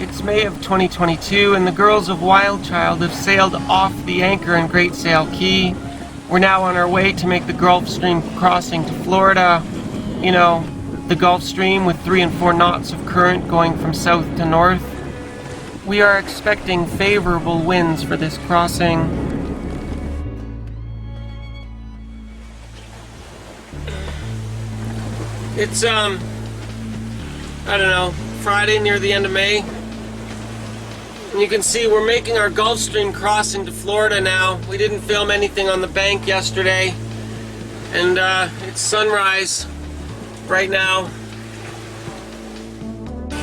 It's May of 2022 and the girls of WildChild have sailed off the anchor in Great Sail Key. We're now on our way to make the Gulf Stream crossing to Florida. You know, the Gulf Stream with 3 and 4 knots of current going from south to north. We are expecting favorable winds for this crossing. It's, I don't know, Friday near the end of May. And you can see we're making our Gulf Stream crossing to Florida now. We didn't film anything on the bank yesterday. And it's sunrise right now.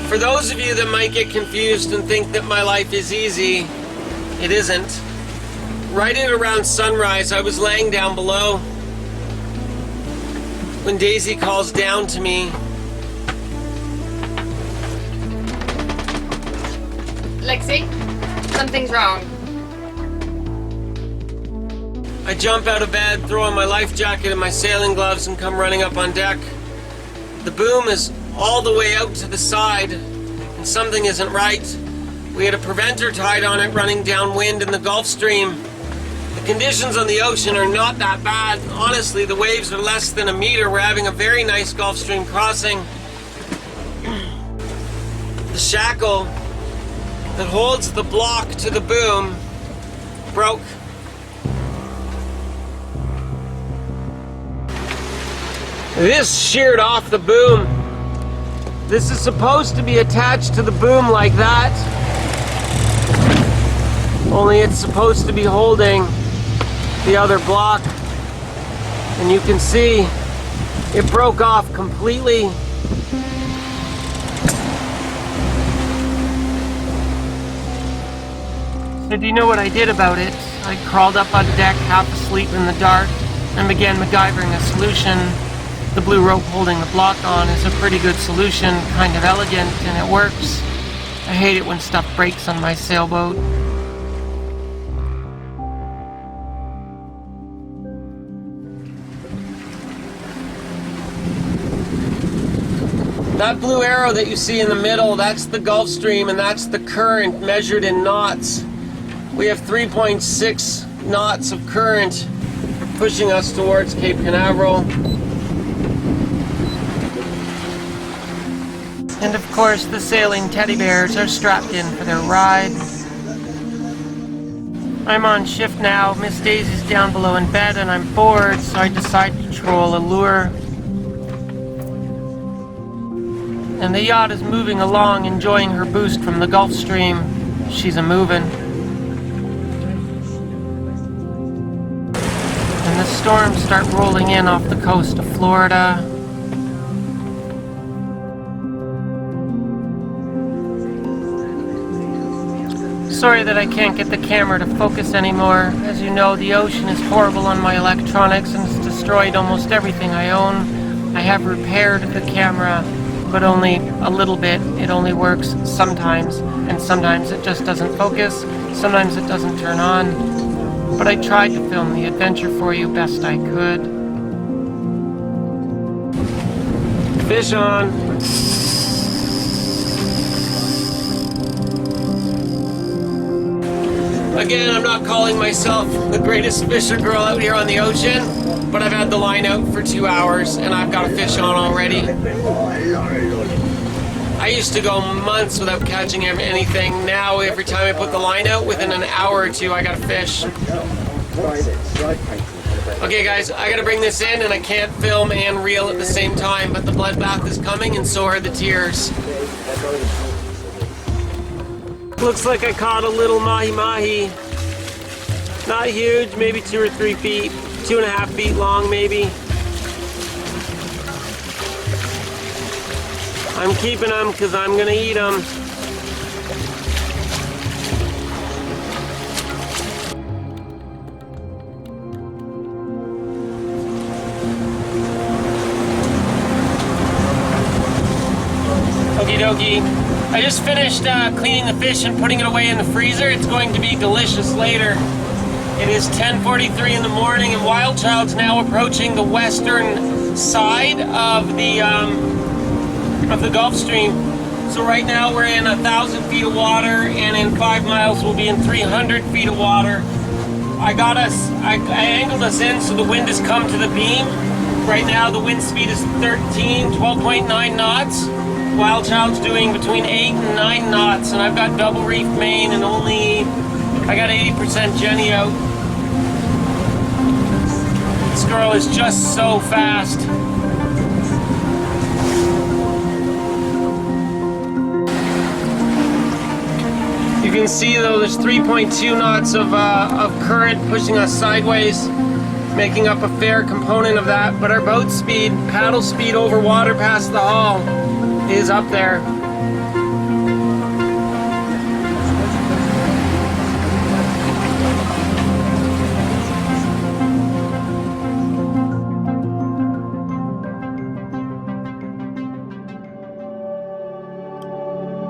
For those of you that might get confused and think that my life is easy, it isn't. Right at around sunrise, I was laying down below when Daisy calls down to me. Lexi, something's wrong. I jump out of bed, throw on my life jacket and my sailing gloves and come running up on deck. The boom is all the way out to the side and something isn't right. We had a preventer tied on it running downwind in the Gulf Stream. The conditions on the ocean are not that bad. Honestly, the waves are less than a meter. We're having a very nice Gulf Stream crossing. The shackle that holds the block to the boom broke. This sheared off the boom. This is supposed to be attached to the boom like that. Only it's supposed to be holding the other block. And you can see it broke off completely. So do you know what I did about it? I crawled up on deck, half asleep in the dark, and began MacGyvering a solution. The blue rope holding the block on is a pretty good solution, kind of elegant, and it works. I hate it when stuff breaks on my sailboat. That blue arrow that you see in the middle, that's the Gulf Stream, and that's the current measured in knots. We have 3.6 knots of current pushing us towards Cape Canaveral. And of course, the sailing teddy bears are strapped in for their ride. I'm on shift now. Miss Daisy's down below in bed and I'm bored, so I decide to troll a lure. And the yacht is moving along, enjoying her boost from the Gulf Stream. She's a-movin'. And the storms start rolling in off the coast of Florida. Sorry that I can't get the camera to focus anymore. As you know, the ocean is horrible on my electronics and has destroyed almost everything I own. I have repaired the camera, but only a little bit. It only works sometimes, and sometimes it just doesn't focus, sometimes it doesn't turn on. But I tried to film the adventure for you best I could. Fish on! Again, I'm not calling myself the greatest fisher girl out here on the ocean, but I've had the line out for 2 hours and I've got a fish on already. I used to go months without catching anything. Now, every time I put the line out, within an hour or two, I got a fish. Okay guys, I gotta bring this in and I can't film and reel at the same time, but the bloodbath is coming and so are the tears. Looks like I caught a little mahi-mahi. Not huge, maybe 2 or 3 feet, 2.5 feet long maybe. I'm keeping them because I'm gonna eat them. Okie dokie. I just finished cleaning the fish and putting it away in the freezer. It's going to be delicious later. It is 10:43 in the morning and WildChild's now approaching the western side of the Gulf Stream. So right now we're in 1,000 feet of water, and in 5 miles we'll be in 300 feet of water. I angled us in so the wind has come to the beam. Right now the wind speed is 12.9 knots. WildChild's doing between 8 and 9 knots, and I've got double reef main and I got 80% Jenny out. This girl is just so fast. You can see though there's 3.2 knots of current pushing us sideways, making up a fair component of that, but our boat speed, paddle speed over water past the hull is up there.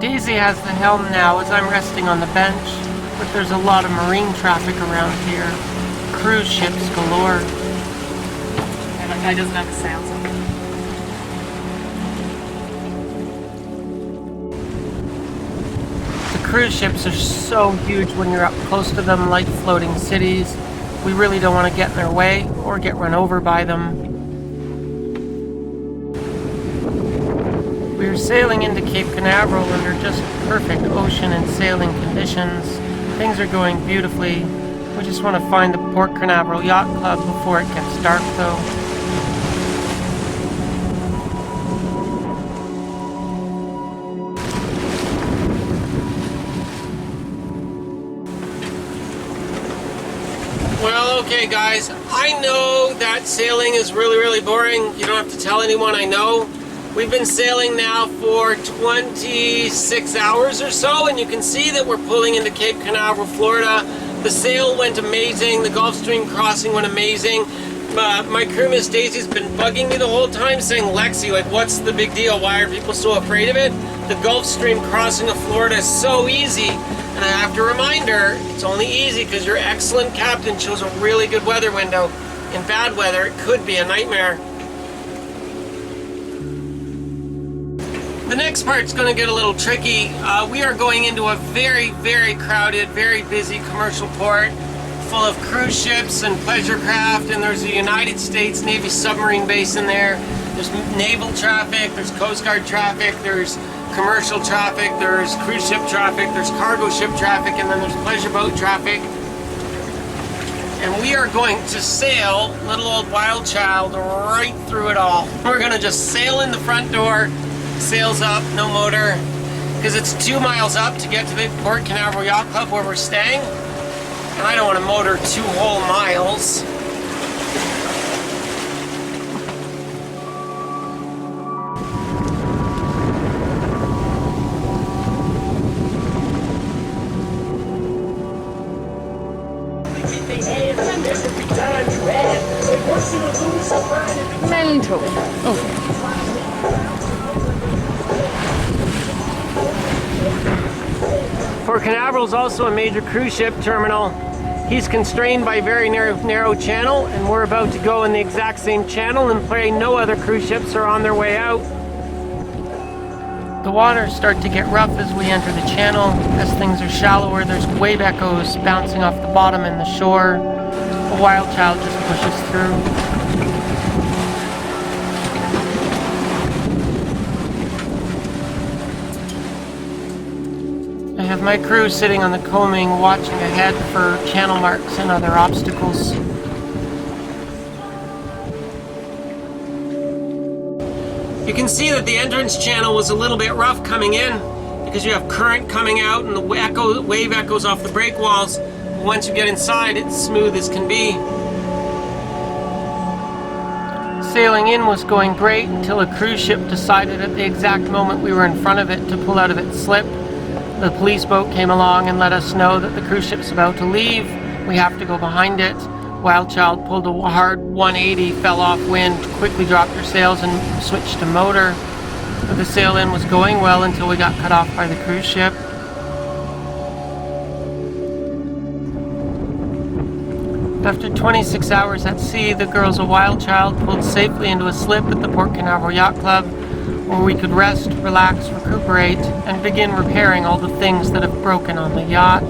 Daisy has the helm now as I'm resting on the bench, but there's a lot of marine traffic around here. Cruise ships galore. And that guy doesn't have a sails on. The cruise ships are so huge when you're up close to them, like floating cities. We really don't want to get in their way or get run over by them. We're sailing into Cape Canaveral under just perfect ocean and sailing conditions. Things are going beautifully. We just want to find the Port Canaveral Yacht Club before it gets dark though. Well, okay guys, I know that sailing is really boring. You don't have to tell anyone, I know. We've been sailing now for 26 hours or so, and you can see that we're pulling into Cape Canaveral, Florida. The sail went amazing, the Gulf Stream crossing went amazing. My crew, Miss Daisy's been bugging me the whole time saying, Lexi, like, what's the big deal? Why are people so afraid of it? The Gulf Stream crossing of Florida is so easy. And I have to remind her, it's only easy because your excellent captain chose a really good weather window. In bad weather, it could be a nightmare. The next part's going to get a little tricky. We are going into a very crowded, very busy commercial port full of cruise ships and pleasure craft, and there's a United States Navy submarine base in there. There's naval traffic, there's Coast Guard traffic, there's commercial traffic, there's cruise ship traffic, there's cargo ship traffic, and then there's pleasure boat traffic. And we are going to sail little old WildChild right through it all. We're going to just sail in the front door, sails up, no motor, because it's 2 miles up to get to the Port Canaveral Yacht Club where we're staying, and I don't want to motor 2 whole miles. Mental. Oh. Port Canaveral is also a major cruise ship terminal. He's constrained by a very narrow channel, and we're about to go in the exact same channel and pray no other cruise ships are on their way out. The waters start to get rough as we enter the channel. As things are shallower, there's wave echoes bouncing off the bottom and the shore. A WildChild just pushes through. I have my crew sitting on the coaming, watching ahead for channel marks and other obstacles. You can see that the entrance channel was a little bit rough coming in because you have current coming out and the wave echoes off the break walls. Once you get inside, it's smooth as can be. Sailing in was going great until a cruise ship decided at the exact moment we were in front of it to pull out of its slip. The police boat came along and let us know that the cruise ship's about to leave. We have to go behind it. WildChild pulled a hard 180, fell off wind, quickly dropped her sails and switched to motor. But the sail-in was going well until we got cut off by the cruise ship. After 26 hours at sea, the girls of WildChild pulled safely into a slip at the Port Canaveral Yacht Club. where we could rest, relax, recuperate, and begin repairing all the things that have broken on the yacht.